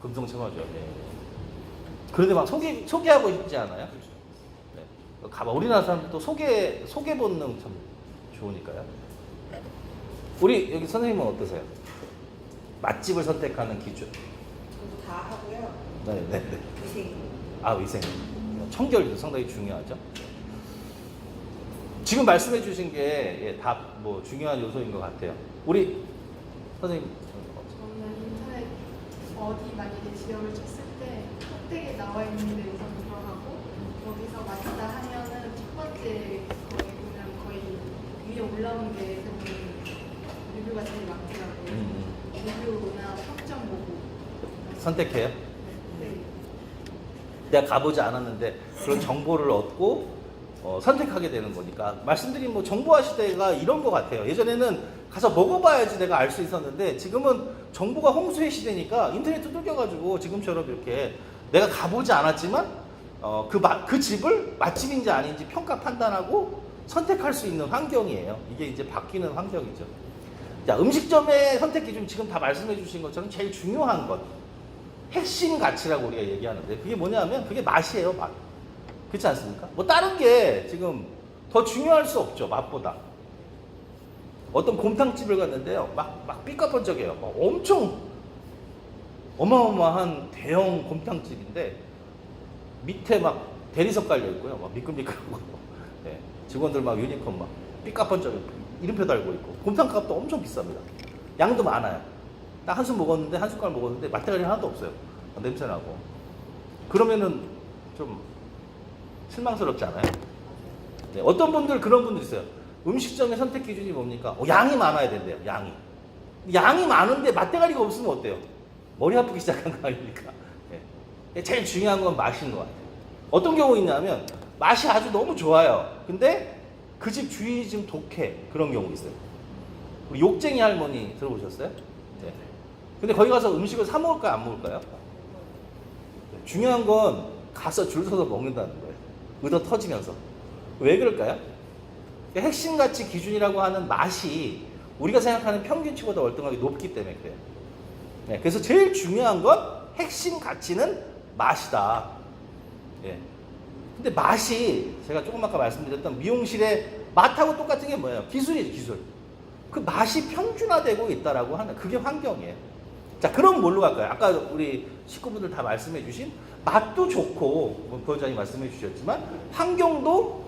금성첨화죠. 네. 그런데 막 소개하고 싶지 않아요? 네. 가봐. 우리나라 사람들도 소개 본능 참 좋으니까요. 우리 여기 선생님은 어떠세요? 맛집을 선택하는 기준. 저도 다 하고요. 네. 위생. 위생. 청결도 상당히 중요하죠. 지금 말씀해 주신 게 다 뭐 중요한 요소인 것 같아요. 우리 선생님. 저는 인터넷 어디 만약에 지역을 쳤을 때 껍데기에 나와 있는 데 우선 들어가고 거기서 맞다 하면은 첫 번째 거기 보면 거의 위에 올라오는 게 대부분 리뷰가 제일 많더라고요. 리뷰나 평점 보고 선택해요? 네. 내가 가보지 않았는데 그런 정보를 얻고 선택하게 되는 거니까. 말씀드린 뭐 정보화 시대가 이런 것 같아요. 예전에는 가서 먹어봐야지 내가 알 수 있었는데 지금은 정보가 홍수의 시대니까 인터넷 두들겨가지고 지금처럼 이렇게 내가 가보지 않았지만 그 집을 맛집인지 아닌지 평가 판단하고 선택할 수 있는 환경이에요. 이게 이제 바뀌는 환경이죠. 자, 음식점의 선택 기준 지금 다 말씀해 주신 것처럼 제일 중요한 것, 핵심 가치라고 우리가 얘기하는데 그게 뭐냐면 그게 맛이에요. 맛. 그렇지 않습니까? 뭐 다른 게 지금 더 중요할 수 없죠. 맛보다. 어떤 곰탕집을 갔는데요. 막 삐까뻔쩍해요. 엄청 어마어마한 대형 곰탕집인데 밑에 막 대리석 깔려 있고요. 막 미끌미끌하고 네. 직원들 막 유니폼 막 삐까뻔쩍 이름표 달고 있고 곰탕값도 엄청 비쌉니다. 양도 많아요. 딱 한 숟갈 먹었는데 맛대가리 하나도 없어요. 냄새 나고. 그러면은 좀 실망스럽지 않아요? 네, 어떤 분들 그런 분들 있어요. 음식점의 선택 기준이 뭡니까? 양이 많아야 된대요. 양이 많은데 맛대가리가 없으면 어때요? 머리 아프기 시작한 거 아닙니까? 네. 제일 중요한 건 맛인 것 같아요. 어떤 경우 있냐면 맛이 아주 너무 좋아요. 근데 그 집 주인이 좀 독해. 그런 경우 있어요. 우리 욕쟁이 할머니 들어보셨어요? 네. 근데 거기 가서 음식을 사 먹을까요? 안 먹을까요? 네. 중요한 건 가서 줄 서서 먹는다는 거예요. 의도 터지면서. 왜 그럴까요? 핵심 가치 기준이라고 하는 맛이 우리가 생각하는 평균치보다 월등하게 높기 때문에 그래요. 네, 그래서 제일 중요한 건 핵심 가치는 맛이다. 예. 근데 맛이 제가 조금 아까 말씀드렸던 미용실의 맛하고 똑같은 게 뭐예요? 기술이죠, 기술. 그 맛이 평준화되고 있다라고 하는 그게 환경이에요. 자, 그럼 뭘로 갈까요? 아까 우리 식구분들 다 말씀해 주신 맛도 좋고 부원장님 말씀해 주셨지만 환경도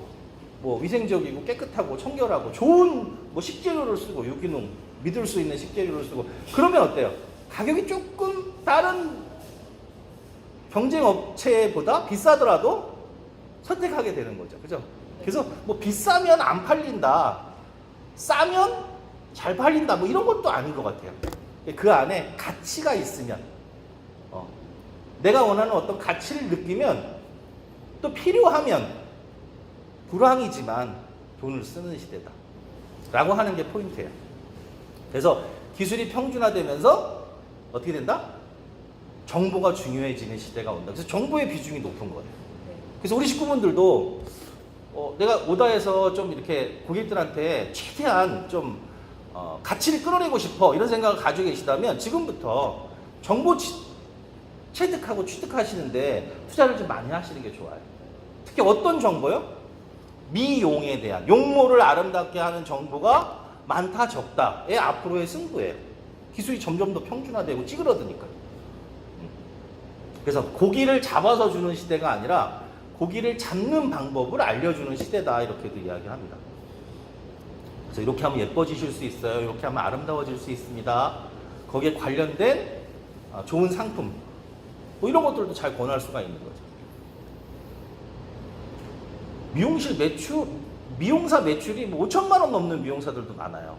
뭐 위생적이고 깨끗하고 청결하고 좋은 뭐 식재료를 쓰고 유기농 믿을 수 있는 식재료를 쓰고 그러면 어때요? 가격이 조금 다른 경쟁 업체보다 비싸더라도 선택하게 되는 거죠. 그죠? 그래서 뭐 비싸면 안 팔린다, 싸면 잘 팔린다 뭐 이런 것도 아닌 것 같아요. 그 안에 가치가 있으면 내가 원하는 어떤 가치를 느끼면 또 필요하면 불황이지만 돈을 쓰는 시대다 라고 하는 게 포인트예요. 그래서 기술이 평준화되면서 어떻게 된다? 정보가 중요해지는 시대가 온다. 그래서 정보의 비중이 높은 거예요. 그래서 우리 식구분들도 내가 오다에서 좀 이렇게 고객들한테 최대한 좀 가치를 끌어내고 싶어 이런 생각을 가지고 계시다면 지금부터 정보 체득하고 취득하시는데 투자를 좀 많이 하시는 게 좋아요. 특히 어떤 정보요? 미용에 대한 용모를 아름답게 하는 정보가 많다 적다의 앞으로의 승부예요. 기술이 점점 더 평준화되고 찌그러드니까요. 그래서 고기를 잡아서 주는 시대가 아니라 고기를 잡는 방법을 알려주는 시대다 이렇게도 이야기합니다. 그래서 이렇게 하면 예뻐지실 수 있어요. 이렇게 하면 아름다워질 수 있습니다. 거기에 관련된 좋은 상품 뭐 이런 것들도 잘 권할 수가 있는 거죠. 미용사 매출이 뭐 5천만 원 넘는 미용사들도 많아요.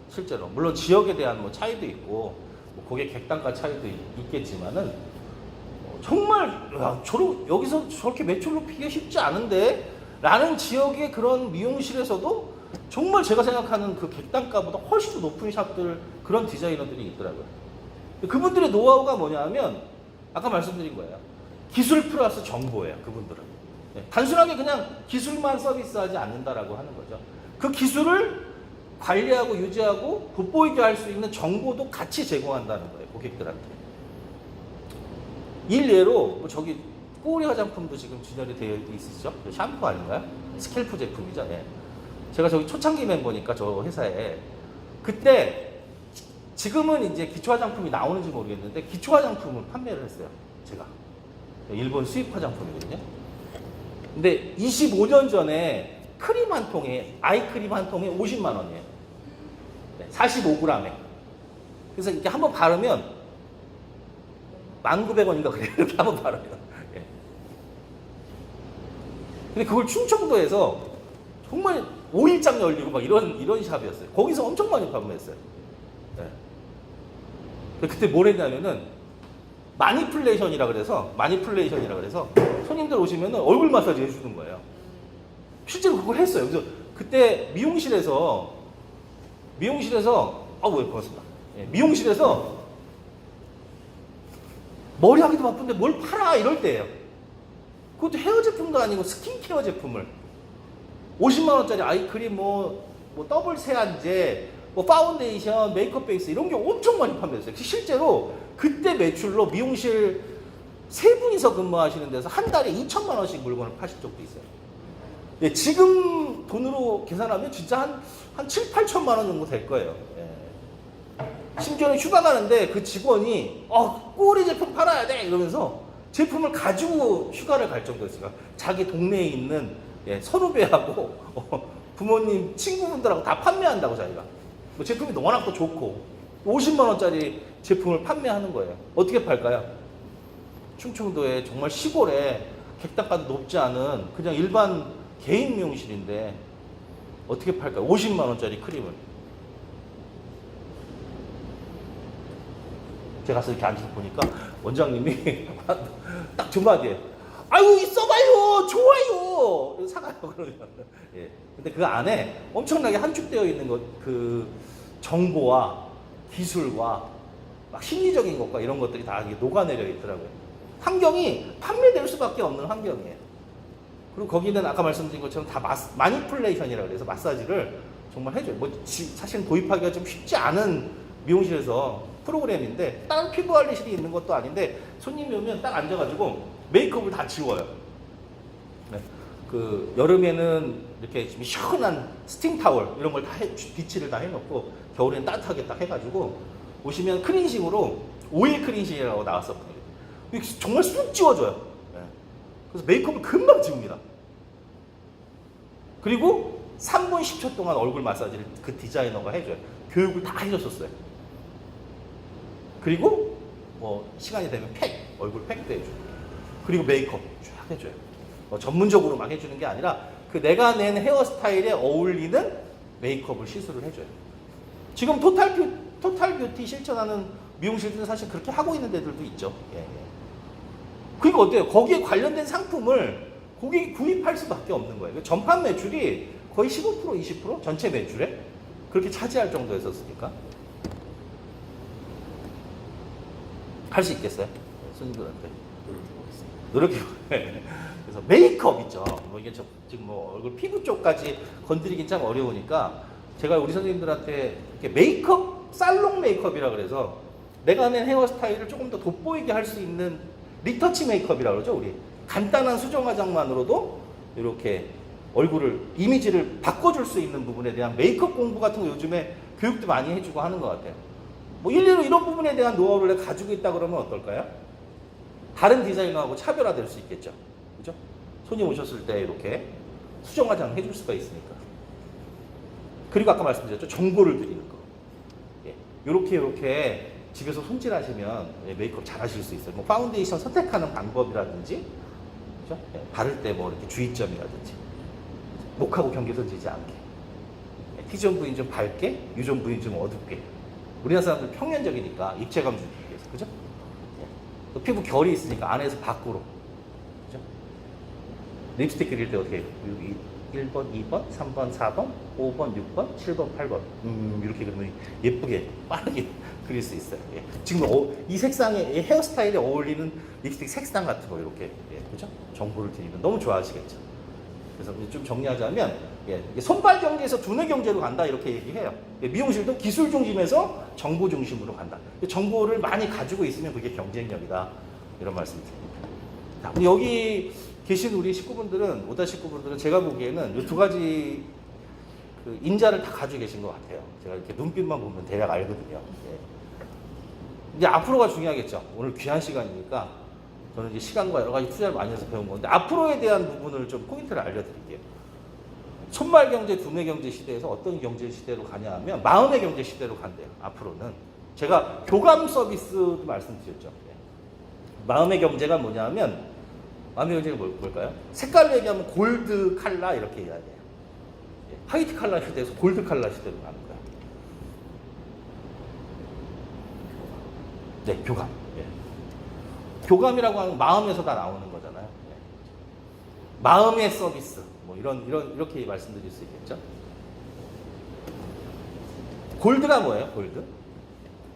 실제로. 물론 지역에 대한 뭐 차이도 있고 뭐 고객 객단가 차이도 있겠지만은 정말 여기서 저렇게 매출 높이기가 쉽지 않은데 라는 지역의 그런 미용실에서도 정말 제가 생각하는 그 객단가보다 훨씬 더 높은 샵들 그런 디자이너들이 있더라고요. 그분들의 노하우가 뭐냐면 아까 말씀드린 거예요. 기술 플러스 정보예요. 그분들은. 네, 단순하게 그냥 기술만 서비스하지 않는다라고 하는 거죠. 그 기술을 관리하고 유지하고 돋보이게 할 수 있는 정보도 같이 제공한다는 거예요. 고객들한테. 일례로 뭐 저기 꼬리 화장품도 지금 진열이 되어 있으시죠? 샴푸 아닌가요? 스캘프 제품이죠. 예. 제가 저기 초창기 멤버니까 저 회사에 그때 지금은 이제 기초 화장품이 나오는지 모르겠는데 기초 화장품을 판매를 했어요. 제가 일본 수입 화장품이거든요. 근데 25년 전에 크림 한 통에 아이크림 한 통에 50만 원이에요. 45g에. 그래서 이렇게 한번 바르면 1,900원인가 그래요. 이렇게 한번 바르면. 예. 근데 그걸 충청도에서 정말 5일장 열리고 막 이런 샵이었어요. 거기서 엄청 많이 판매했어요. 예. 그때 뭘 했냐면은 마니플레이션이라 그래서 손님들 오시면은 얼굴 마사지 해주는 거예요. 실제로 그걸 했어요. 그래서 그때 미용실에서 고맙습니다. 예, 미용실에서 머리 하기도 바쁜데 뭘 팔아 이럴 때예요. 그것도 헤어 제품도 아니고 스킨케어 제품을 50만 원짜리 아이크림 뭐 더블 세안제 뭐 파운데이션 메이크업 베이스 이런 게 엄청 많이 판매했어요. 실제로 그때 매출로 미용실 세 분이서 근무하시는 데서 한 달에 2천만 원씩 물건을 파실 적도 있어요. 예, 지금 돈으로 계산하면 진짜 한 7, 8천만 원 정도 될 거예요. 예. 심지어는 휴가 가는데 그 직원이 꼬리 제품 팔아야 돼 이러면서 제품을 가지고 휴가를 갈 정도였어요. 자기 동네에 있는 선후배하고 부모님 친구분들하고 다 판매한다고 자기가. 뭐 제품이 워낙 또 좋고 50만 원짜리 제품을 판매하는 거예요. 어떻게 팔까요? 충청도에 정말 시골에 객단가도 높지 않은 그냥 일반 개인 미용실인데 어떻게 팔까요? 50만 원짜리 크림을. 제가 가서 이렇게 앉아서 보니까 원장님이 딱 두 마디에 아유 써봐요 좋아요 사가요 그러면. 예. 근데 그 안에 엄청나게 함축되어 있는 그 정보와 기술과 막 심리적인 것과 이런 것들이 다 녹아내려 있더라고요. 환경이 판매될 수밖에 없는 환경이에요. 그리고 거기는 아까 말씀드린 것처럼 다 마니플레이션이라고 해서 마사지를 정말 해줘요. 사실은 도입하기가 좀 쉽지 않은 미용실에서 프로그램인데 다른 피부 관리실이 있는 것도 아닌데 손님이 오면 딱 앉아가지고 메이크업을 다 지워요. 네. 그 여름에는 이렇게 좀 시원한 스팀 타월 이런 걸 다 비치를 다 해놓고 겨울에는 따뜻하게 딱 해가지고 오시면 클렌징으로 오일 클렌징이라고 나왔었거든요. 정말 쑥 지워줘요. 네. 그래서 메이크업을 금방 지웁니다. 그리고 3분 10초 동안 얼굴 마사지를 그 디자이너가 해줘요. 교육을 다 해줬었어요. 그리고 뭐 시간이 되면 얼굴 팩도 해줘요. 그리고 메이크업 쫙 해줘요. 전문적으로 막 해주는 게 아니라 그 내가 낸 헤어스타일에 어울리는 메이크업을 시술을 해줘요. 지금 토탈 뷰티 실천하는 미용실들은 사실 그렇게 하고 있는 데들도 있죠. 예. 그러니까 어때요? 거기에 관련된 상품을 고객이 구입할 수밖에 없는 거예요. 전판 매출이 거의 15% 20% 전체 매출에 그렇게 차지할 정도였었으니까 할 수 있겠어요? 손님들한테 노력해보겠습니다. 그래서 메이크업 있죠. 뭐 이게 지금 뭐 얼굴 피부 쪽까지 건드리긴 참 어려우니까 제가 우리 선생님들한테 이렇게 메이크업 살롱 메이크업이라 그래서 내가 낸 헤어스타일을 조금 더 돋보이게 할 수 있는 리터치 메이크업이라고 그러죠. 우리 간단한 수정 화장만으로도 이렇게 얼굴을 이미지를 바꿔줄 수 있는 부분에 대한 메이크업 공부 같은 거 요즘에 교육도 많이 해주고 하는 것 같아요. 뭐 일례로 이런 부분에 대한 노하우를 내가 가지고 있다 그러면 어떨까요? 다른 디자이너하고 차별화될 수 있겠죠. 그죠? 손님 오셨을 때 이렇게 수정 화장 해줄 수가 있으니까. 그리고 아까 말씀드렸죠. 정보를 드리는 거. 예. 요렇게 집에서 손질하시면 메이크업 잘 하실 수 있어요. 뭐 파운데이션 선택하는 방법이라든지, 그죠? 예. 바를 때 뭐 이렇게 주의점이라든지, 목하고 경계선 지지 않게, 예. T존 부위는 좀 밝게, U존 부위는 좀 어둡게. 우리나라 사람들 평면적이니까 입체감 주기 위해서, 그죠? 예. 또 피부 결이 있으니까 안에서 밖으로, 그죠? 립스틱 그릴 때 어떻게 해요? 1번, 2번, 3번, 4번, 5번, 6번, 7번, 8번. 이렇게 그러면 예쁘게, 빠르게 그릴 수 있어요. 예. 지금 이 색상에, 이 헤어스타일에 어울리는 립스틱 색상 같은 거 이렇게, 예, 그죠? 정보를 드리면 너무 좋아하시겠죠. 그래서 좀 정리하자면, 예, 손발 경제에서 두뇌 경제로 간다 이렇게 얘기해요. 예, 미용실도 기술 중심에서 정보 중심으로 간다. 정보를 많이 가지고 있으면 그게 경쟁력이다. 이런 말씀 드립니다. 자, 여기 계신 우리 식구분들은, 오다 식구분들은 제가 보기에는 이 두 가지 그 인자를 다 가지고 계신 것 같아요. 제가 이렇게 눈빛만 보면 대략 알거든요. 예. 이제 앞으로가 중요하겠죠. 오늘 귀한 시간이니까 저는 이제 시간과 여러 가지 투자를 많이 해서 배운 건데, 앞으로에 대한 부분을 좀 포인트를 알려드릴게요. 손말 경제, 두뇌 경제 시대에서 어떤 경제 시대로 가냐 하면 마음의 경제 시대로 간대요. 앞으로는 제가 교감 서비스도 말씀드렸죠. 예. 마음의 경제가 뭐냐 하면, 마음의 경제가 뭘까요? 색깔로 얘기하면 골드 칼라 이렇게 얘기해야 돼요. 예. 화이트 칼라 시대에서 골드 칼라 시대로 가는 거예요. 네, 교감. 예. 교감이라고 하는 마음에서 다 나오는 거잖아요. 예. 마음의 서비스. 뭐 이렇게 말씀드릴 수 있겠죠. 골드가 뭐예요? 골드?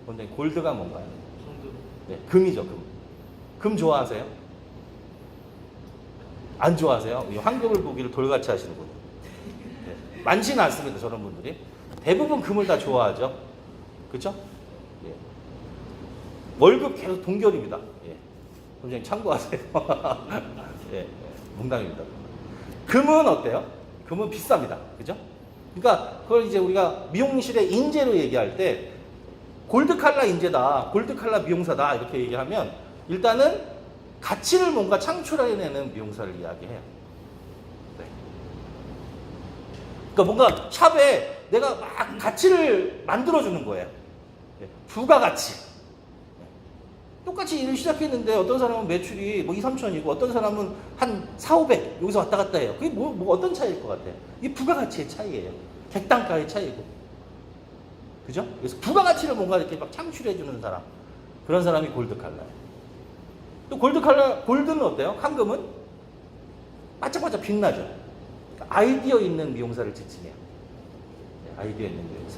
원장님, 골드가 뭔가요? 네, 금이죠, 금. 금 좋아하세요? 안 좋아하세요? 이 황금을 보기를 돌같이 하시는 분. 네, 많지는 않습니다, 저런 분들이. 대부분 금을 다 좋아하죠. 그렇죠? 예. 월급 계속 동결입니다. 예. 원장님 참고하세요. 예, 농담입니다. 금은 어때요? 금은 비쌉니다. 그죠? 그러니까 그걸 이제 우리가 미용실의 인재로 얘기할 때 골드 칼라 인재다, 골드 칼라 미용사다 이렇게 얘기하면 일단은 가치를 뭔가 창출해내는 미용사를 이야기해요. 네. 그러니까 뭔가 샵에 내가 막 가치를 만들어주는 거예요. 네. 부가가치. 똑같이 일을 시작했는데 어떤 사람은 매출이 뭐 2, 3천이고 어떤 사람은 한 4, 500 여기서 왔다 갔다 해요. 그게 뭐 어떤 차이일 것 같아요? 이게 부가가치의 차이예요. 객단가의 차이고. 그죠? 그래서 부가가치를 뭔가 이렇게 막 창출해주는 사람. 그런 사람이 골드칼라예요. 또 골드는 어때요? 황금은 반짝반짝 빛나죠. 그러니까 아이디어 있는 미용사를 지칭해요. 아이디어 있는 미용사.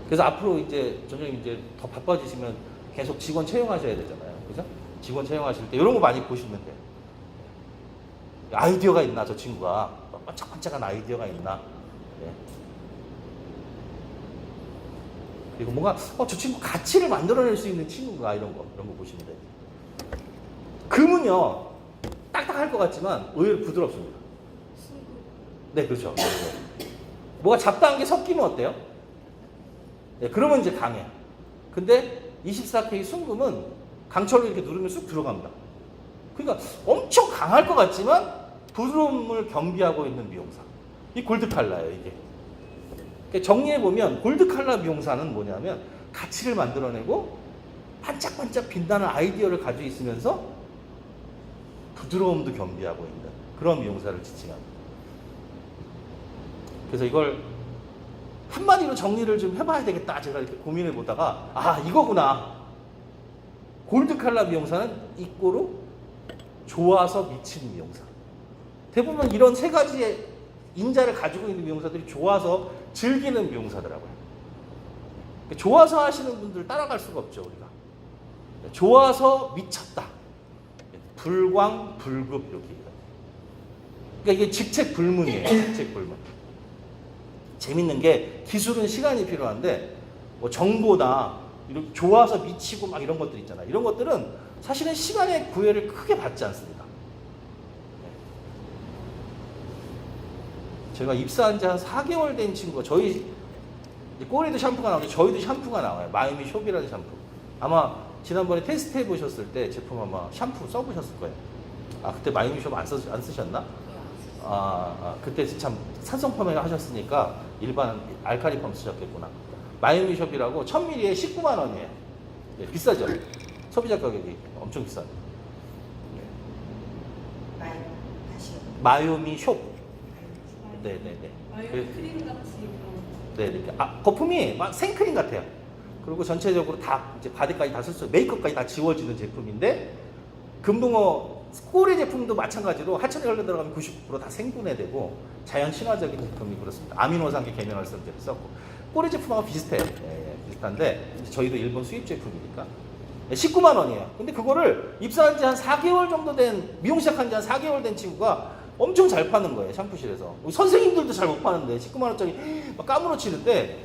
그래서 앞으로 이제 점점 이제 더 바빠지시면 계속 직원 채용하셔야 되잖아요. 그죠? 직원 채용하실 때 이런 거 많이 보시면 돼요. 아이디어가 있나, 저 친구가. 반짝반짝한 아이디어가 있나. 네. 그리고 뭔가, 저 친구 가치를 만들어낼 수 있는 친구인가, 이런 거 보시면 돼요. 금은요, 딱딱할 것 같지만 의외로 부드럽습니다. 네, 그렇죠. 뭐가 잡다한 게 섞이면 어때요? 네, 그러면 이제 강해. 근데 24K 순금은 강철로 이렇게 누르면 쑥 들어갑니다. 그러니까 엄청 강할 것 같지만 부드러움을 겸비하고 있는 미용사. 이 골드 칼라예요, 이게. 그러니까 정리해보면 골드 칼라 미용사는 뭐냐면 가치를 만들어내고 반짝반짝 빛나는 아이디어를 가지고 있으면서 부드러움도 겸비하고 있는 그런 미용사를 지칭합니다. 그래서 이걸 한마디로 정리를 좀 해봐야 되겠다. 제가 이렇게 고민해 보다가, 아, 이거구나. 골드 칼라 미용사는 이꼬로 좋아서 미친 미용사. 대부분 이런 세 가지의 인자를 가지고 있는 미용사들이 좋아서 즐기는 미용사더라고요. 좋아서 하시는 분들 따라갈 수가 없죠, 우리가. 좋아서 미쳤다. 불광, 불급 이렇게 얘기해요. 그러니까 이게 직책불문이에요. 직책불문. 재밌는 게 기술은 시간이 필요한데 뭐 정보나 이렇게 좋아서 미치고 막 이런 것들 있잖아요. 이런 것들은 사실은 시간의 구애를 크게 받지 않습니다. 제가 입사한 지 한 4개월 된 친구가 저희 꼬리도 샴푸가 나오는데 저희도 샴푸가 나와요. 마이미 숍이라는 샴푸. 아마 지난번에 테스트 해보셨을 때 제품 아마 샴푸 써보셨을 거예요. 아, 그때 마이미 숍 안 쓰셨나? 그때 참 산성 펌웨어 하셨으니까 일반 알칼리 펌 쓰셨겠구나. 마이미숍이라고 1000ml에 19만 원이에요. 네, 비싸죠? 소비자 가격이 엄청 비싸요. 마요미숍. 네네네. 마요 크림 같이. 네, 거품이 막 생크림 같아요. 그리고 전체적으로 다 이제 바디까지 다 쓸 수, 메이크업까지 다 지워지는 제품인데, 금붕어 꼬리 제품도 마찬가지로 하천에 흘러 들어가면 90%다 생분해되고 자연 친화적인 제품이 그렇습니다. 아미노산계 계면활성제를 썼고 꼬리 제품하고 비슷해요. 비슷한데 저희도 일본 수입 제품이니까 19만 원이에요. 근데 그거를 입사한 지 한 4개월 정도 된, 미용 시작한 지 한 4개월 된 친구가 엄청 잘 파는 거예요. 샴푸실에서. 선생님들도 잘 못 파는데 19만 원짜리 막 까무러치는데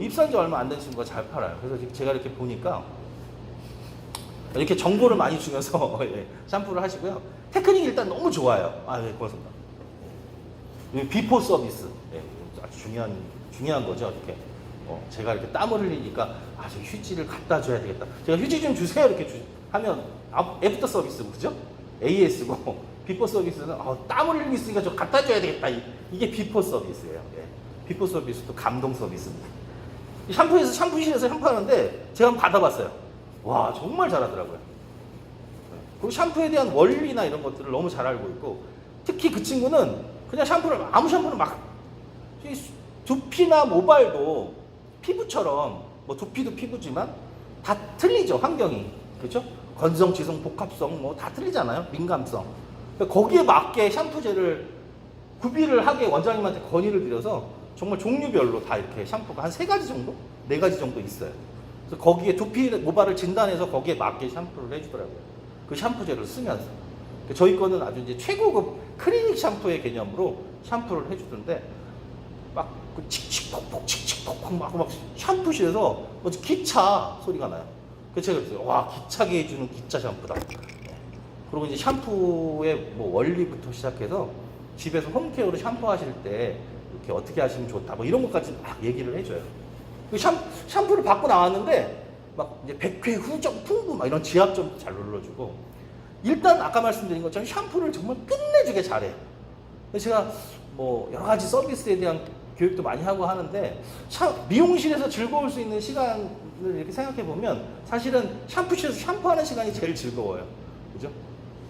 입사한 지 얼마 안 된 친구가 잘 팔아요. 그래서 제가 이렇게 보니까 이렇게 정보를 많이 주면서 예, 샴푸를 하시고요. 테크닉이 일단 너무 좋아요. 아, 네, 고맙습니다. 비포 서비스. 예, 아주 중요한 거죠. 이렇게. 제가 이렇게 땀을 흘리니까, 아, 저 휴지를 갖다 줘야 되겠다. 제가 휴지 좀 주세요. 이렇게 하면, 애프터 서비스고, 그죠? AS고, 비포 서비스는, 땀을 흘리고 있으니까 저 갖다 줘야 되겠다. 이게 비포 서비스예요. 예. 비포 서비스도 감동 서비스입니다. 샴푸실에서 샴푸하는데, 제가 한번 받아봤어요. 와, 정말 잘하더라고요. 그리고 샴푸에 대한 원리나 이런 것들을 너무 잘 알고 있고, 특히 그 친구는 그냥 아무 샴푸를 막, 두피나 모발도 피부처럼, 뭐 두피도 피부지만 다 틀리죠, 환경이. 그렇죠? 건성, 지성, 복합성 뭐 다 틀리잖아요, 민감성. 그러니까 거기에 맞게 샴푸제를 구비를 하게 원장님한테 건의를 드려서 정말 종류별로 다 이렇게 샴푸가 한 3가지 정도? 4가지 정도 있어요. 그래서 거기에 두피 모발을 진단해서 거기에 맞게 샴푸를 해주더라고요. 그 샴푸제를 쓰면서. 저희 거는 아주 이제 최고급 클리닉 샴푸의 개념으로 샴푸를 해주던데, 막 칙칙폭폭 칙칙폭폭 막 샴푸실에서 기차 소리가 나요. 그래서 제가 그랬어요. 와, 기차게 해주는 기차 샴푸다. 그리고 이제 샴푸의 뭐 원리부터 시작해서 집에서 홈케어로 샴푸하실 때 이렇게 어떻게 하시면 좋다, 뭐 이런 것까지 막 얘기를 해줘요. 샴푸를 받고 나왔는데 막 이제 100회 후정 풍부 막 이런 지압점도 잘 눌러주고, 일단 아까 말씀드린 것처럼 샴푸를 정말 끝내주게 잘해요. 그래서 제가 뭐 여러 가지 서비스에 대한 교육도 많이 하고 하는데, 미용실에서 즐거울 수 있는 시간을 이렇게 생각해 보면 사실은 샴푸실에서 샴푸하는 시간이 제일 즐거워요. 그죠?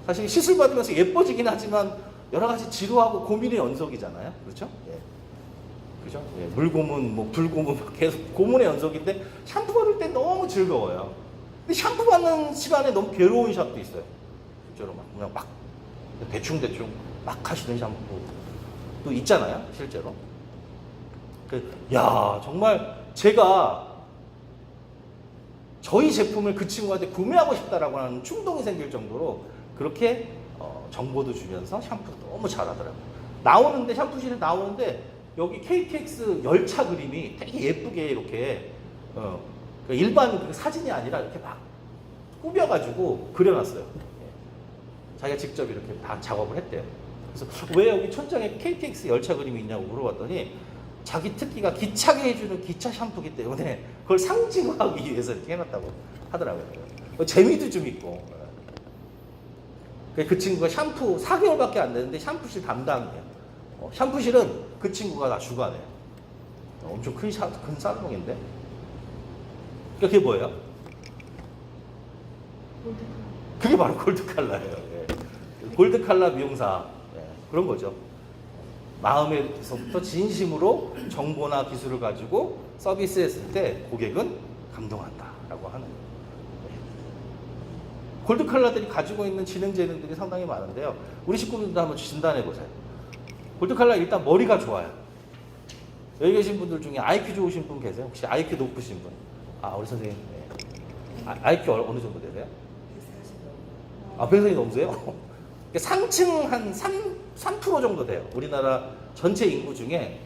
사실 시술 받으면서 예뻐지긴 하지만 여러 가지 지루하고 고민의 연속이잖아요. 그렇죠? 예. 그죠? 예. 물고문, 뭐 불고문 계속 고문의 연속인데 샴푸 받을 때 너무 즐거워요. 근데 샴푸 받는 시간에 너무 괴로운 샵도 있어요. 실제로 그냥 막 대충 막 하시는 샴푸도 있잖아요. 실제로. 야, 정말 제가 저희 제품을 그 친구한테 구매하고 싶다라고 하는 충동이 생길 정도로 그렇게 정보도 주면서 샴푸도 너무 잘하더라고요. 나오는데, 샴푸실에 나오는데 여기 KTX 열차 그림이 되게 예쁘게 이렇게 일반 그 사진이 아니라 이렇게 막 꾸며가지고 그려놨어요. 자기가 직접 이렇게 다 작업을 했대요. 그래서 왜 여기 천장에 KTX 열차 그림이 있냐고 물어봤더니, 자기 특기가 기차게 해주는 기차 샴푸기 때문에 그걸 상징화하기 위해서 이렇게 해놨다고 하더라고요. 재미도 좀 있고. 그 친구가 샴푸 4개월밖에 안 됐는데 샴푸실 담당이에요. 샴푸실은 그 친구가 다 주관해요. 엄청 큰 살롱인데. 그게 뭐예요? 그게 바로 골드칼라예요. 예. 골드칼라 미용사. 예. 그런 거죠. 마음에서부터 진심으로 정보나 기술을 가지고 서비스했을 때 고객은 감동한다라고 하는 거예요. 골드칼라들이 가지고 있는 지능 재능들이 상당히 많은데요. 우리 식구들도 한번 진단해 보세요. 골드칼라 일단 머리가 좋아요. 여기 계신 분들 중에 IQ 좋으신 분 계세요? 혹시 IQ 높으신 분? 아, 우리 선생님. 네. IQ 어느 정도 되세요? 140 넘으세요? 상층 한 3% 정도 돼요. 우리나라 전체 인구 중에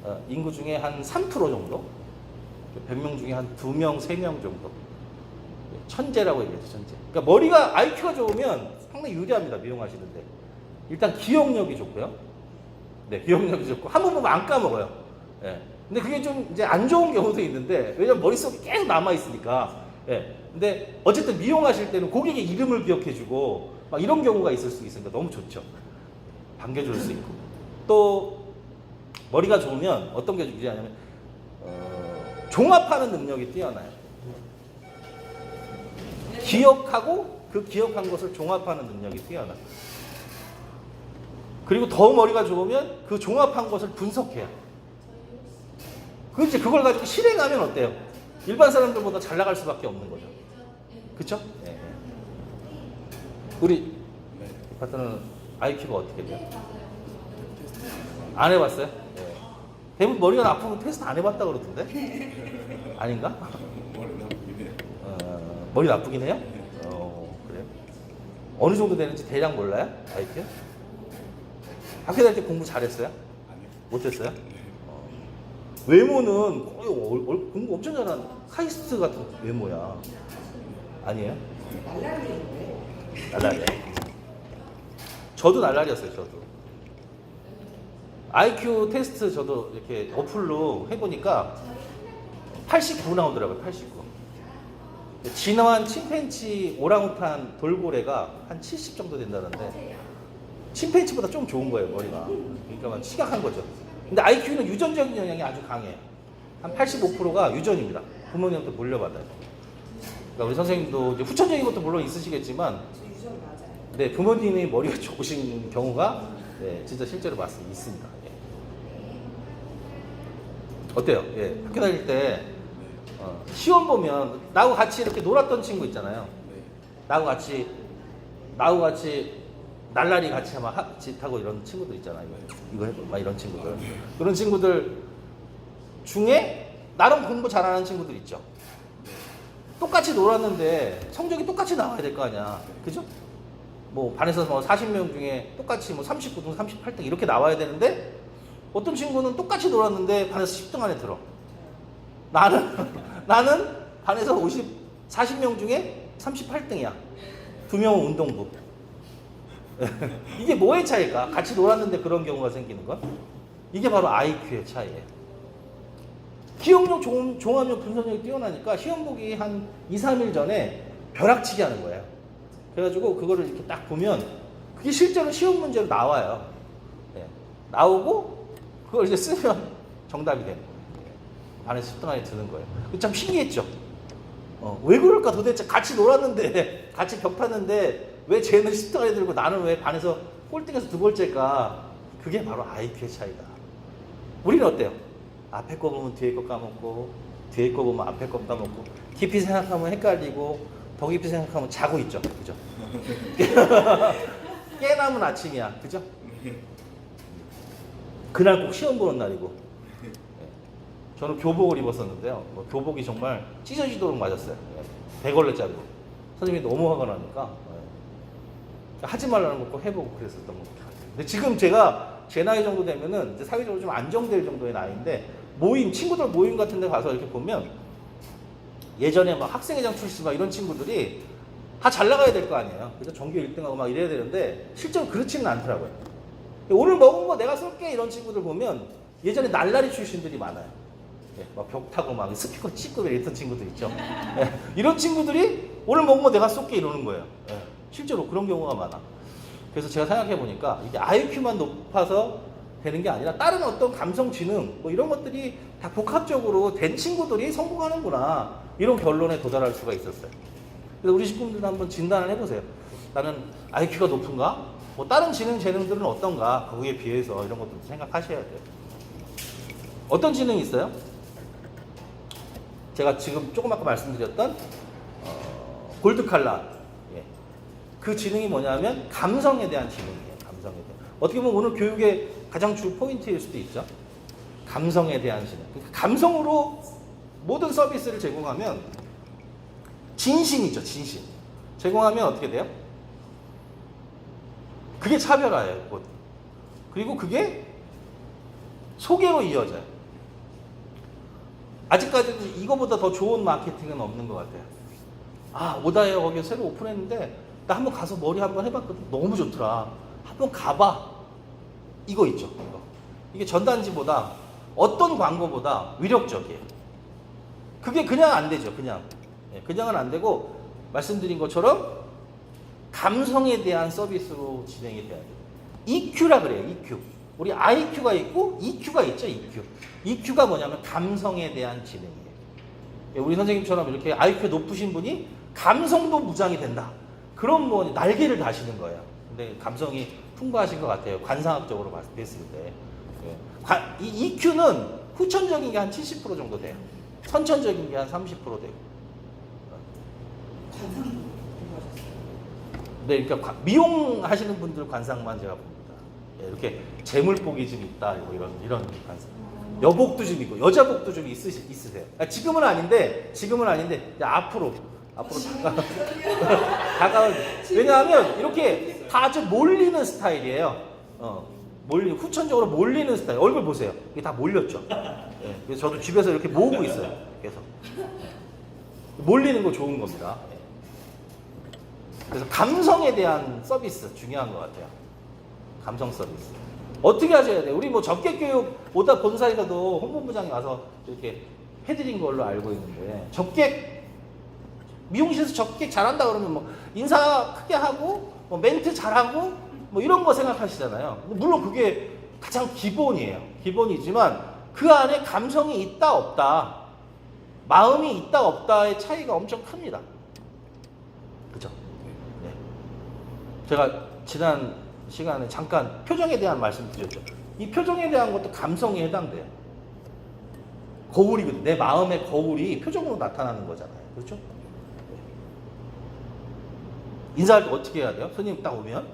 한 3% 정도? 100명 중에 한 2명, 3명 정도. 천재라고 얘기하죠, 천재. 그러니까 머리가, IQ가 좋으면 상당히 유리합니다, 미용하시는데. 일단 기억력이 좋고요. 네, 기억력이 좋고, 한 번 보면 안 까먹어요. 예. 근데 그게 좀 이제 안 좋은 경우도 있는데, 왜냐면 머릿속에 계속 남아있으니까. 예. 근데 어쨌든 미용하실 때는 고객의 이름을 기억해주고, 막 이런 경우가 있을 수 있으니까 너무 좋죠. 반겨줄 수 있고. 또, 머리가 좋으면 어떤 게 유리하냐면, 종합하는 능력이 뛰어나요. 기억하고 그 기억한 것을 종합하는 능력이 뛰어나. 그리고 더 머리가 좋으면 그 종합한 것을 분석해요. 그걸 가지고 실행하면 어때요? 일반 사람들보다 잘 나갈 수밖에 없는 거죠. 그렇죠? 네. 우리 파트너는 IQ가 어떻게 돼요? 안 해봤어요? 네. 대부분 머리가 나쁘면 테스트 안 해봤다 그러던데? 아닌가? 머리 나쁘긴 해요? 그래요? 어느 정도 되는지 대략 몰라요? IQ? 학교 다닐 때 공부 잘했어요? 못했어요? 외모는 거의 공부 엄청 잘하는 카이스트 같은 외모야. 아니에요? 날라리는 거예요. 날라리. 저도 날라리였어요. 저도. IQ 테스트 저도 이렇게 어플로 해보니까 89 나오더라고요. 89. 진화한 침팬지 오랑우탄 돌고래가 한 70 정도 된다는데 침팬지보다 좀 좋은 거예요, 머리가. 그러니까 막 심각한 거죠. 근데 IQ는 유전적인 영향이 아주 강해요. 한 85%가 유전입니다. 부모님한테 물려받아요. 그러니까 우리 선생님도 이제 후천적인 것도 물론 있으시겠지만, 저 유전 맞아요. 네, 부모님이 머리가 좋으신 경우가 네, 진짜 실제로 있습니다. 예. 어때요? 예, 학교 다닐 때 시험 보면 나하고 같이 이렇게 놀았던 친구 있잖아요. 나하고 같이 날라리 같이 막 같이 타고 이런 친구들 있잖아요. 이거 해봐, 막 이런 친구들. 그런 친구들 중에 나름 공부 잘하는 친구들 있죠. 똑같이 놀았는데 성적이 똑같이 나와야 될 거 아니야. 그죠? 뭐 반에서 뭐 40명 중에 똑같이 뭐 39등, 38등 이렇게 나와야 되는데 어떤 친구는 똑같이 놀았는데 반에서 10등 안에 들어. 나는 반에서 40명 중에 38등이야. 2명은 운동부. 이게 뭐의 차이일까? 같이 놀았는데 그런 경우가 생기는 건? 이게 바로 IQ의 차이예요. 기억력, 종합력, 분석력이 뛰어나니까 시험 보기 한 2, 3일 전에 벼락치기 하는 거예요. 그래가지고 그거를 이렇게 딱 보면 그게 실제로 시험 문제로 나와요. 네. 나오고 그걸 이제 쓰면 정답이 되는 거예요. 반에서 10등 안에 드는 거예요. 참 신기했죠? 왜 그럴까 도대체 같이 놀았는데, 같이 벽 탔는데 왜 쟤는 10등 안에 들고 나는 왜 반에서 꼴등에서 두 번째일까? 그게 바로 IQ의 차이다. 우리는 어때요? 앞에 거 보면 뒤에 거 까먹고, 뒤에 거 보면 앞에 거 까먹고, 깊이 생각하면 헷갈리고, 더 깊이 생각하면 자고 있죠. 그죠? 깨나면 아침이야. 그죠? 그날 꼭 시험 보는 날이고. 저는 교복을 입었었는데요. 교복이 정말 찢어지도록 맞았어요. 100원짜리로. 선생님이 너무 화가 나니까. 하지 말라는 거 꼭 해보고 그랬었던 것 같아요. 근데 지금 제가 제 나이 정도 되면은 이제 사회적으로 좀 안정될 정도의 나이인데 친구들 모임 같은 데 가서 이렇게 보면 예전에 막 학생회장 출신 막 이런 친구들이 다 잘 나가야 될 거 아니에요. 그래서 전교 1등하고 막 이래야 되는데 실제로 그렇지는 않더라고요. 오늘 먹은 거 내가 쏠게 이런 친구들 보면 예전에 날라리 출신들이 많아요. 막 벽 타고 막 스피커 찍고 이랬던 친구들 있죠. 이런 친구들이 오늘 먹은 거 내가 쏠게 이러는 거예요. 실제로 그런 경우가 많아. 그래서 제가 생각해 보니까 이게 IQ만 높아서 되는 게 아니라 다른 어떤 감성, 지능 뭐 이런 것들이 다 복합적으로 된 친구들이 성공하는구나 이런 결론에 도달할 수가 있었어요. 그래서 우리 식구들도 한번 진단을 해보세요. 나는 IQ가 높은가? 뭐 다른 지능, 재능들은 어떤가? 거기에 비해서 이런 것도 생각하셔야 돼요. 어떤 지능이 있어요? 제가 지금 조금 아까 말씀드렸던 골드칼라. 그 지능이 뭐냐면 감성에 대한 지능이에요. 감성에 대한. 어떻게 보면 오늘 교육의 가장 주 포인트일 수도 있죠. 감성에 대한 지능. 그러니까 감성으로 모든 서비스를 제공하면 진심이죠. 진심. 제공하면 어떻게 돼요? 그게 차별화예요. 곧. 그리고 그게 소개로 이어져요. 아직까지도 이거보다 더 좋은 마케팅은 없는 것 같아요. 아, 오다에 거기 새로 오픈했는데 나 한번 가서 머리 한번 해봤거든. 너무 좋더라. 한번 가봐. 이거 있죠. 이게 전단지보다 어떤 광고보다 위력적이에요. 그게 그냥 안 되죠. 그냥은 안 되고 말씀드린 것처럼 감성에 대한 서비스로 진행이 돼야 돼요. EQ라 그래요. EQ. 우리 IQ가 있고 EQ가 있죠. EQ. EQ가 뭐냐면 감성에 대한 지능이에요. 우리 선생님처럼 이렇게 IQ 높으신 분이 감성도 무장이 된다. 그럼 뭐 날개를 다시는 거예요. 근데 감성이 풍부하신 것 같아요. 관상학적으로 봤을 때. 이 EQ는 후천적인 게 한 70% 정도 돼요. 선천적인 게 한 30% 되고. 관상이 궁금하셨어요. 네, 그러니까 미용하시는 분들 관상만 제가 봅니다. 이렇게 재물복이 좀 있다, 이런 관상. 여복도 좀 있고 여자복도 좀 있으세요. 지금은 아닌데 이제 앞으로 다가올. 왜냐하면 이렇게 다 좀 몰리는 스타일이에요. 후천적으로 몰리는 스타일. 얼굴 보세요. 이게 다 몰렸죠. 그래서 저도 집에서 이렇게 모으고 있어요. 계속 몰리는 거 좋은 겁니다. 그래서 감성에 대한 서비스 중요한 것 같아요. 감성 서비스. 어떻게 하셔야 돼요? 우리 뭐 적객 교육 오다 본사에서도 홍보부장이 와서 이렇게 해드린 걸로 알고 있는데, 적객 미용실에서 적객 잘한다 그러면 뭐 인사 크게 하고 뭐 멘트 잘하고 뭐 이런 거 생각하시잖아요. 물론 그게 가장 기본이에요. 기본이지만 그 안에 감성이 있다 없다, 마음이 있다 없다의 차이가 엄청 큽니다. 그죠? 네. 제가 지난 시간에 잠깐 표정에 대한 말씀 드렸죠. 이 표정에 대한 것도 감성에 해당돼요. 거울이거든요. 내 마음의 거울이 표정으로 나타나는 거잖아요. 그렇죠? 인사할 때 어떻게 해야 돼요? 손님 딱 오면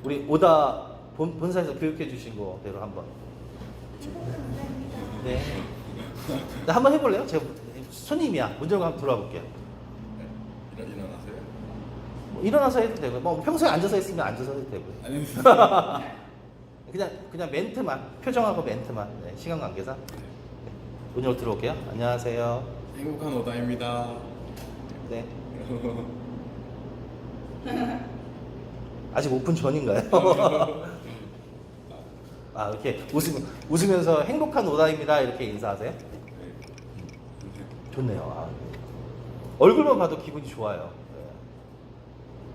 우리 오다 본사에서 교육해 주신 거대로 한번. 네. 네, 한번 해볼래요? 제가 손님이야. 문 열고 한번 들어와 볼게요. 네. 일어나세요? 뭐 일어나서 해도 되고, 뭐 평소에 앉아서 했으면 앉아서 해도 되고요. 아니, 그냥 멘트만, 표정하고 멘트만. 네, 시간 관계상. 네. 문 열고 들어올게요. 안녕하세요. 행복한 오다입니다. 네. 아직 오픈 전인가요? 아, 이렇게 웃으면서 행복한 오다입니다 이렇게 인사하세요? 좋네요. 아, 네. 얼굴만 봐도 기분이 좋아요. 네.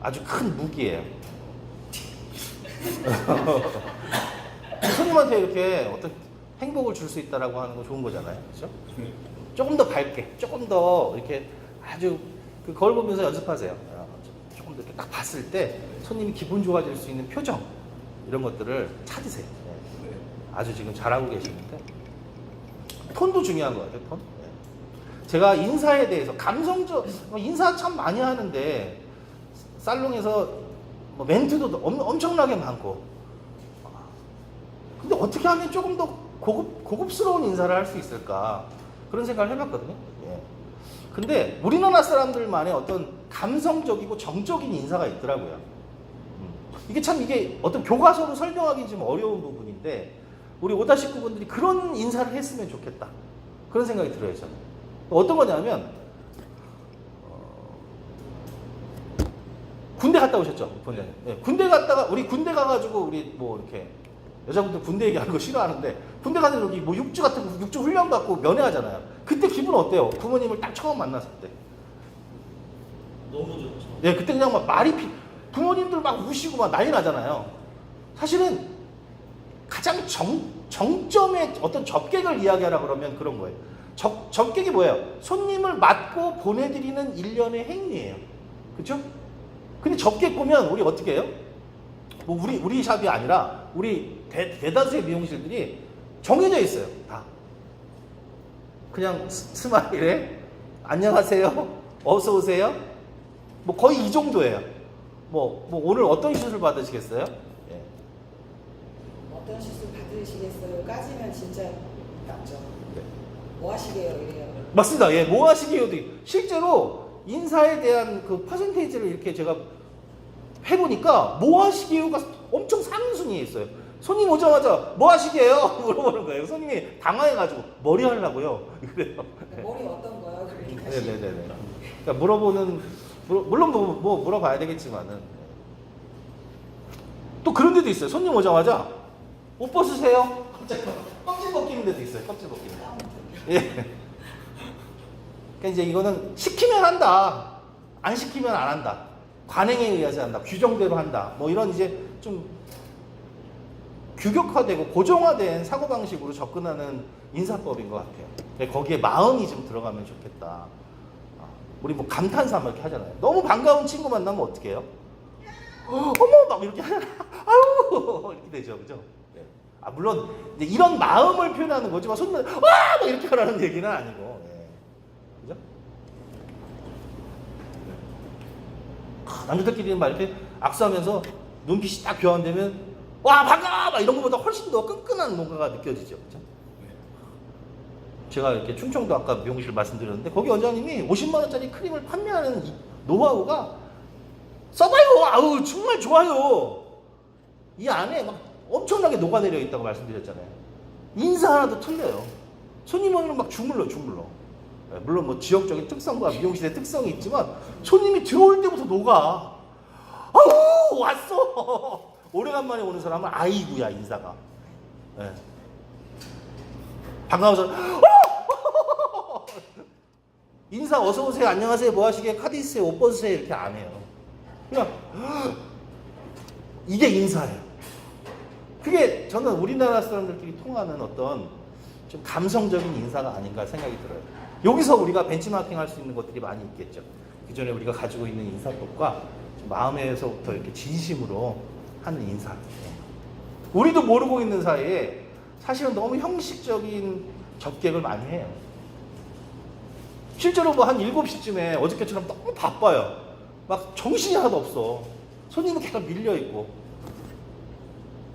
아주 큰 무기예요. 손님한테 이렇게 어떤 행복을 줄 수 있다라고 하는 거 좋은 거잖아요. 그렇죠? 조금 더 밝게, 조금 더 이렇게 아주 그 거울 보면서 연습하세요. 조금 더 이렇게 딱 봤을 때 손님이 기분 좋아질 수 있는 표정, 이런 것들을 찾으세요. 네. 아주 지금 잘하고 계시는데, 톤도 중요한 것 같아요. 톤. 네. 제가 인사에 대해서 감성적 인사 참 많이 하는데 살롱에서 뭐 멘트도 엄청나게 많고, 근데 어떻게 하면 조금 더 고급스러운 인사를 할 수 있을까, 그런 생각을 해봤거든요. 예. 근데 우리나라 사람들만의 어떤 감성적이고 정적인 인사가 있더라고요. 이게 어떤 교과서로 설명하기 좀 어려운 부분인데, 우리 오다 식구분들이 그런 인사를 했으면 좋겠다, 그런 생각이 들어요. 저는 어떤 거냐면, 군대 갔다 오셨죠, 본장님? 네, 군대 갔다가, 우리 군대 가가지고 우리 뭐 이렇게 여자분들 군대 얘기하는 거 싫어하는데, 군대 가서 여기 뭐 육주 같은 거, 육주 훈련 받고 면회하잖아요. 그때 기분 어때요? 부모님을 딱 처음 만났을 때. 너무 좋죠. 예, 그때 그냥 막 부모님들 막 우시고 막 난리 나잖아요. 사실은 가장 정점의 어떤 접객을 이야기하라 그러면 그런 거예요. 접객이 뭐예요? 손님을 맞고 보내드리는 일련의 행위예요. 그렇죠? 근데 접객 보면 우리 어떻게 해요? 뭐 우리 샵이 아니라 우리 대다수의 미용실들이 정해져 있어요. 다. 그냥 스마일에 안녕하세요, 어서 오세요. 뭐 거의 이 정도예요. 뭐 오늘 어떤 시술 받으시겠어요? 예. 어떤 시술 받으시겠어요? 까지면 진짜 낫죠. 네. 뭐 하시게요? 이래요. 맞습니다. 예, 뭐 하시게요도 실제로 인사에 대한 그 퍼센테이지를 이렇게 제가 해보니까 뭐 하시게요가 엄청 상순위에 있어요. 손님 오자마자 뭐 하시게요? 물어보는 거예요. 손님이 당황해가지고 머리 하려고요. 그래요. 머리 어떤 거요? 그러니까. 네네네. 그러니까 물론 뭐 물어봐야 되겠지만은, 또 그런 데도 있어요. 손님 오자마자 옷 벗으세요. 갑자기 껍질 벗기는 데도 있어요. 껍질 벗기는 데. 예. 그러니까 이제 이거는 시키면 한다, 안 시키면 안 한다, 관행에 의해서 한다, 규정대로 한다, 뭐 이런 이제 좀 규격화되고 고정화된 사고방식으로 접근하는 인사법인 것 같아요. 거기에 마음이 좀 들어가면 좋겠다. 우리 뭐 감탄사 막 이렇게 하잖아요. 너무 반가운 친구 만나면 어떻게 해요? 어머 막 이렇게 하잖아. 아유 이렇게 되죠, 그죠? 네. 물론 이제 이런 마음을 표현하는 거지만 손님 와막 이렇게 하라는 얘기는 아니고, 네. 그죠? 남자들끼리는 막 이렇게 악수하면서 눈빛이 딱 교환되면 와 반가워 막 이런 것보다 훨씬 더 끈끈한 뭔가가 느껴지죠, 그죠? 제가 이렇게 충청도 아까 미용실 말씀드렸는데, 거기 원장님이 50만 원짜리 크림을 판매하는 이 노하우가 써봐요. 아우 정말 좋아요. 이 안에 막 엄청나게 녹아내려 있다고 말씀드렸잖아요. 인사 하나도 틀려요. 손님 오면 막 주물러. 물론 뭐 지역적인 특성과 미용실의 특성이 있지만 손님이 들어올 때부터 녹아. 아우 왔어. 오래간만에 오는 사람은 아이구야 인사가. 예. 반가워서 인사 어서 오세요 안녕하세요 뭐 하시게 카드 있으세요 옷 벗으세요 이렇게 안 해요. 그냥 이게 인사예요. 그게 저는 우리나라 사람들끼리 통하는 어떤 좀 감성적인 인사가 아닌가 생각이 들어요. 여기서 우리가 벤치마킹 할 수 있는 것들이 많이 있겠죠. 기존에 우리가 가지고 있는 인사법과 마음에서부터 이렇게 진심으로 하는 인사. 우리도 모르고 있는 사이에 사실은 너무 형식적인 접객을 많이 해요. 실제로 뭐 한 7시쯤에 어저께처럼 너무 바빠요. 막 정신이 하나도 없어. 손님은 계속 밀려있고.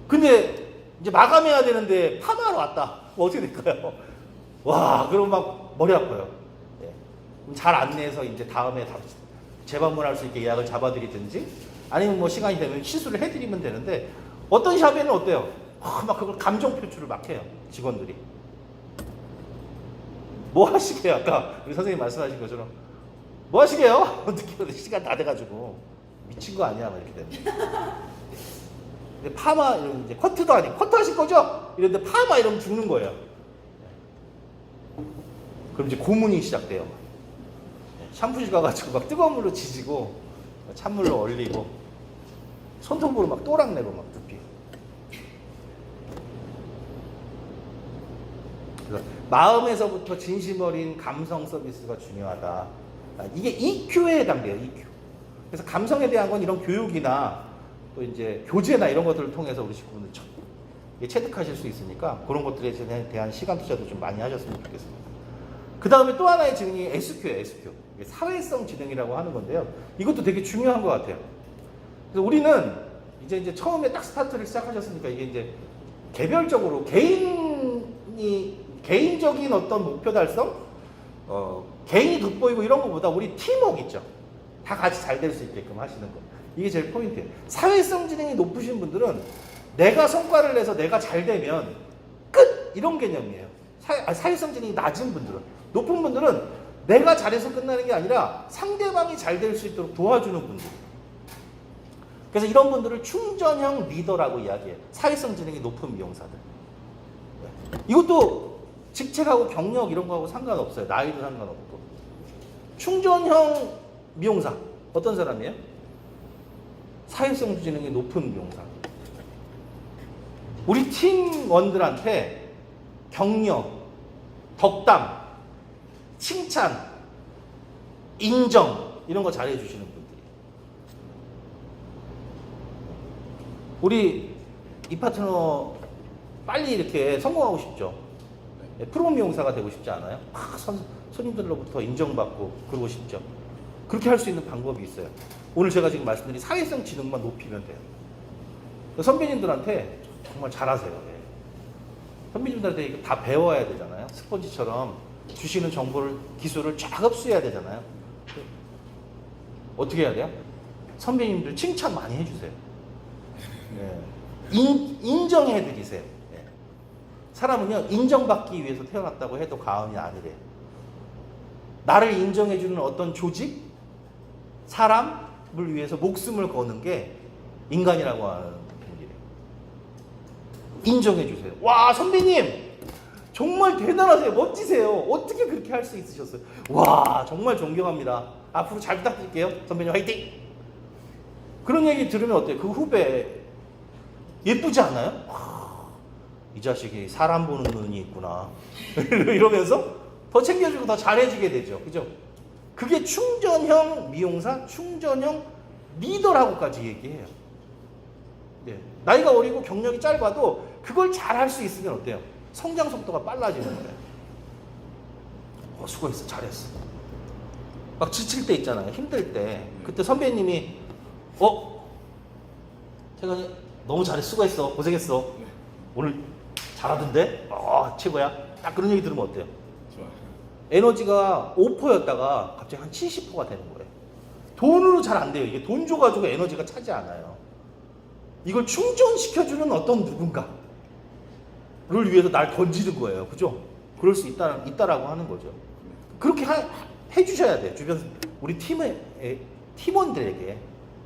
근데 이제 마감해야 되는데 파마하러 왔다. 뭐 어떻게 될까요? 와, 그럼 막 머리 아파요. 네. 그럼 잘 안내해서 이제 다음에 재방문할 수 있게 예약을 잡아드리든지 아니면 뭐 시간이 되면 시술을 해드리면 되는데 어떤 샵에는 어때요? 막 그걸 감정 표출을 막 해요. 직원들이. 뭐 하시게요? 아까 우리 선생님 말씀하신 것처럼 뭐 하시게요? 어떻게 시간 다 돼가지고 미친 거 아니야? 막 이렇게 되는. 근데 파마 이러면 이제 커트도 아니고 커트 하실 거죠? 이런데 파마 이러면 죽는 거예요. 그럼 이제 고문이 시작돼요. 샴푸실 가가지고 막 뜨거운 물로 지지고 찬물로 얼리고 손톱으로 막 또랑내고 막 두피. 그래서 마음에서부터 진심 어린 감성 서비스가 중요하다. 이게 EQ에 해당돼요. EQ. 그래서 감성에 대한 건 이런 교육이나 또 이제 교재나 이런 것들을 통해서 우리 식구분들 체득하실 수 있으니까 그런 것들에 대한 시간 투자도 좀 많이 하셨으면 좋겠습니다. 그 다음에 또 하나의 지능이 SQ예요. SQ. 사회성 지능이라고 하는 건데요. 이것도 되게 중요한 것 같아요. 그래서 우리는 이제 처음에 딱 스타트를 시작하셨으니까 이게 이제 개별적으로 개인적인 어떤 목표 달성, 개인이 돋보이고 이런 것보다 우리 팀워크 있죠. 다 같이 잘 될 수 있게끔 하시는 거. 이게 제일 포인트예요. 사회성 지능이 높으신 분들은 내가 성과를 내서 내가 잘 되면 끝! 이런 개념이에요. 사회성 지능이 낮은 분들은. 높은 분들은 내가 잘해서 끝나는 게 아니라 상대방이 잘 될 수 있도록 도와주는 분들. 그래서 이런 분들을 충전형 리더라고 이야기해요. 사회성 지능이 높은 미용사들. 이것도 직책하고 경력 이런 거하고 상관없어요. 나이도 상관없고. 충전형 미용사. 어떤 사람이에요? 사회성 지능이 높은 미용사. 우리 팀원들한테 격려, 덕담, 칭찬, 인정 이런 거 잘해주시는 분들이. 우리 이 파트너 빨리 이렇게 성공하고 싶죠. 프로 미용사가 되고 싶지 않아요? 막 손님들로부터 인정받고 그러고 싶죠. 그렇게 할 수 있는 방법이 있어요. 오늘 제가 지금 말씀드린 사회성 지능만 높이면 돼요. 선배님들한테 정말 잘하세요. 예. 선배님들한테 이거 다 배워야 되잖아요. 스펀지처럼 주시는 정보를, 기술을 쫙 흡수해야 되잖아요. 어떻게 해야 돼요? 선배님들 칭찬 많이 해주세요. 예. 인정해드리세요. 예. 사람은요, 인정받기 위해서 태어났다고 해도 과언이 아니래요. 나를 인정해주는 어떤 조직, 사람을 위해서 목숨을 거는 게 인간이라고 하는 분이래요. 인정해주세요. 와, 선배님! 정말 대단하세요. 멋지세요. 어떻게 그렇게 할 수 있으셨어요? 와, 정말 존경합니다. 앞으로 잘 부탁드릴게요. 선배님 화이팅! 그런 얘기 들으면 어때요? 그 후배 예쁘지 않아요? 와, 이 자식이 사람 보는 눈이 있구나. 이러면서 더 챙겨주고 더 잘해지게 되죠. 그죠? 그게 충전형 미용사, 충전형 리더라고까지 얘기해요. 네. 나이가 어리고 경력이 짧아도 그걸 잘할 수 있으면 어때요? 성장 속도가 빨라지는 거예요. 수고했어, 잘했어. 막 지칠 때 있잖아요. 힘들 때. 그때 선배님이 태관이 너무 잘했어, 수고했어, 고생했어. 오늘 잘하던데? 최고야. 딱 그런 얘기 들으면 어때요? 좋아요. 에너지가 5%였다가 갑자기 한 70%가 되는 거예요. 돈으로 잘 안 돼요. 이게 돈 줘가지고 에너지가 차지 않아요. 이걸 충전시켜주는 어떤 누군가를 위해서 날 던지는 거예요. 그죠? 그럴 수 있다라고 하는 거죠. 그렇게 해주셔야 돼요. 주변 우리 팀원들에게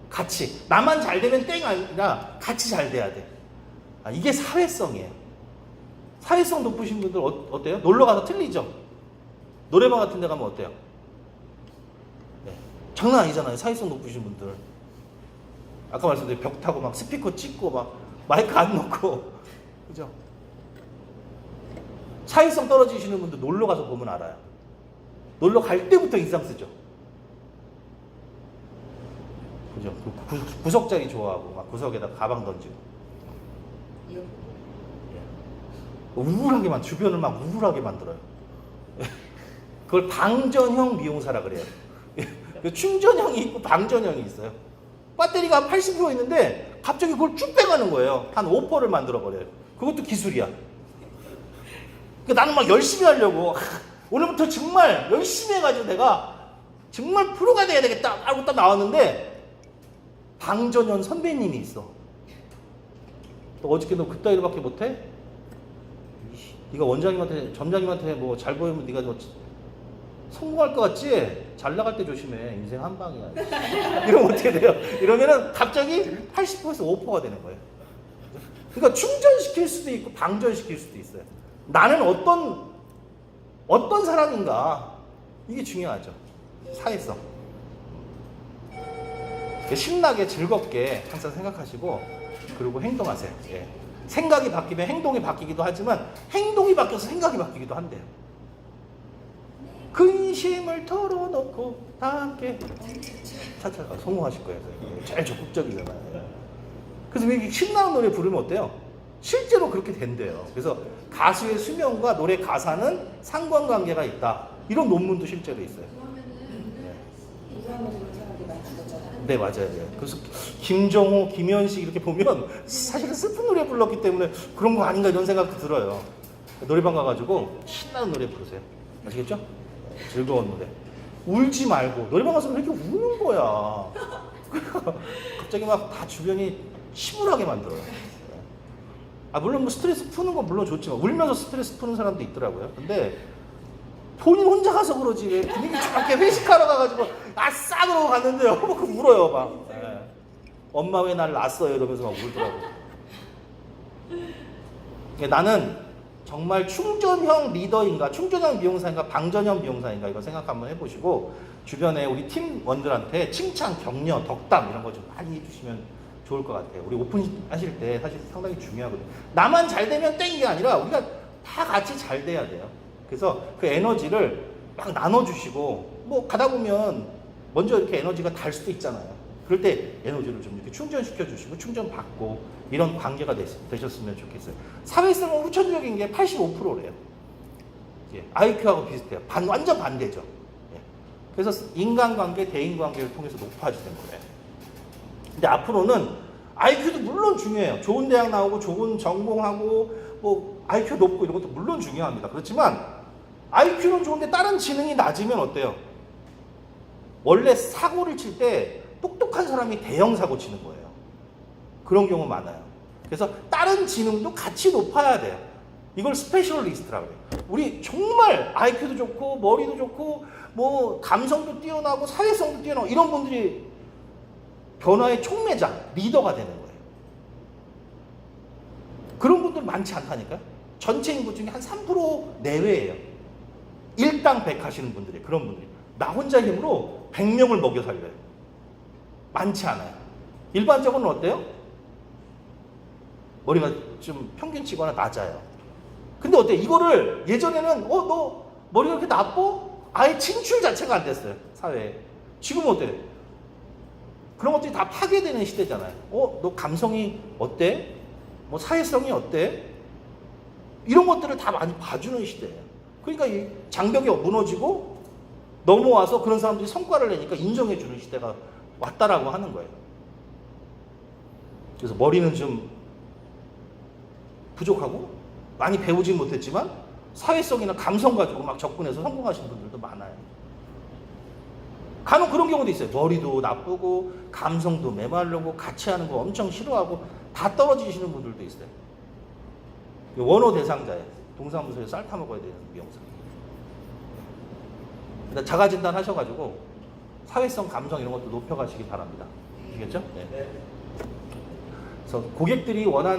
같이 나만 잘 되면 땡 아니라 같이 잘 돼야 돼. 이게 사회성이에요. 사회성 높으신 분들 어때요? 놀러 가서 틀리죠? 노래방 같은 데 가면 어때요? 네. 장난 아니잖아요. 사회성 높으신 분들. 아까 말씀드린 벽 타고 막 스피커 찍고 막 마이크 안 놓고 그죠? 사회성 떨어지시는 분들 놀러 가서 보면 알아요. 놀러 갈 때부터 인상 쓰죠. 그죠? 구석자리 좋아하고 막 구석에다 가방 던지고 우울하게만 주변을 막 우울하게 만들어요. 그걸 방전형 미용사라 그래요. 충전형이 있고 방전형이 있어요. 배터리가 한 80% 있는데 갑자기 그걸 쭉 빼가는 거예요. 한 5%를 만들어 버려요. 그것도 기술이야. 그러니까 나는 막 열심히 하려고 오늘부터 정말 열심히 해가지고 내가 정말 프로가 돼야 되겠다 하고 딱 나왔는데 방전현 선배님이 있어. 또 어저께 너 그따위로밖에 못해? 네가 원장님한테 점장님한테 뭐 잘 보이면 네가 뭐 성공할 것 같지? 잘 나갈 때 조심해. 인생 한 방이야. 이러면 어떻게 돼요? 이러면은 갑자기 80%에서 5%가 되는 거예요. 그러니까 충전시킬 수도 있고 방전시킬 수도 있어요. 나는 어떤 사람인가 이게 중요하죠. 사회성. 신나게 즐겁게 항상 생각하시고 그리고 행동하세요. 예. 생각이 바뀌면 행동이 바뀌기도 하지만 행동이 바뀌어서 생각이 바뀌기도 한대요. 근심을 털어놓고 다 함께 차차가 성공하실 거예요. 제일 적극적이잖아요. 그래서 왜 신나는 노래 부르면 어때요? 실제로 그렇게 된대요. 그래서 가수의 수명과 노래 가사는 상관관계가 있다. 이런 논문도 실제로 있어요. 이상한 사람들이 많이 죽었잖아요. 네, 맞아요. 그래서 김정호, 김현식 이렇게 보면 사실은 슬픈 노래 불렀기 때문에 그런 거 아닌가 이런 생각도 들어요. 노래방 가가지고 신나는 노래 부르세요. 아시겠죠? 즐거운 노래. 울지 말고 노래방 가서 왜 이렇게 우는 거야. 갑자기 막 다 주변이 침울하게 만들어요. 물론 뭐 스트레스 푸는 건 물론 좋지만 울면서 스트레스 푸는 사람도 있더라고요. 근데 본인 혼자 가서 그러지 왜 분위기 좋게 회식하러 가가지고 아싸 그러고 갔는데요. 막 울어요 막. 네. 엄마 왜 날 낳았어요 이러면서 막 울더라고. 나는 정말 충전형 리더인가 충전형 미용사인가 방전형 미용사인가 이거 생각 한번 해보시고 주변에 우리 팀원들한테 칭찬, 격려, 덕담 이런 거 좀 많이 해주시면 좋을 것 같아요. 우리 오픈 하실 때 사실 상당히 중요하거든요. 나만 잘 되면 땡이 아니라 우리가 다 같이 잘 돼야 돼요. 그래서 그 에너지를 막 나눠주시고 뭐 가다 보면 먼저 이렇게 에너지가 달 수도 있잖아요. 그럴 때 에너지를 좀 이렇게 충전시켜 주시고 충전받고 이런 관계가 되셨으면 좋겠어요. 사회성은 후천적인 게 85%래요. 예, IQ하고 비슷해요. 완전 반대죠. 예. 그래서 인간관계, 대인관계를 통해서 높아지는 거예요. 근데 앞으로는 IQ도 물론 중요해요. 좋은 대학 나오고 좋은 전공하고 뭐 IQ 높고 이런 것도 물론 중요합니다. 그렇지만 IQ는 좋은데 다른 지능이 낮으면 어때요? 원래 사고를 칠 때 똑똑한 사람이 대형 사고 치는 거예요. 그런 경우 많아요. 그래서 다른 지능도 같이 높아야 돼요. 이걸 스페셜리스트라고 해요. 우리 정말 IQ도 좋고 머리도 좋고 뭐 감성도 뛰어나고 사회성도 뛰어나고 이런 분들이 변화의 촉매자, 리더가 되는 거예요. 그런 분들 많지 않다니까요. 전체 인구 중에 한 3% 내외예요. 일당백 하시는 분들이 그런 분들이 나 혼자 힘으로 100명을 먹여 살려요. 많지 않아요. 일반적으로는 어때요? 머리가 좀 평균치거나 낮아요. 근데 어때요? 이거를 예전에는 너 머리가 그렇게 나빠? 아예 진출 자체가 안 됐어요. 사회에. 지금은 어때요? 그런 것들이 다 파괴되는 시대잖아요. 너 감성이 어때? 뭐 사회성이 어때? 이런 것들을 다 많이 봐주는 시대예요. 그러니까 이 장벽이 무너지고 넘어와서 그런 사람들이 성과를 내니까 인정해주는 시대가 왔다라고 하는 거예요. 그래서 머리는 좀 부족하고 많이 배우진 못했지만 사회성이나 감성 가지고 막 접근해서 성공하시는 분들도 많아요. 간혹 그런 경우도 있어요. 머리도 나쁘고 감성도 메마르고 같이 하는 거 엄청 싫어하고 다 떨어지시는 분들도 있어요. 원호 대상자예요. 동사무소에 쌀 타먹어야 되는 미용사. 일단 자가 진단 하셔가지고 사회성, 감성 이런 것도 높여가시기 바랍니다. 아시겠죠? 네. 그래서 고객들이 원하는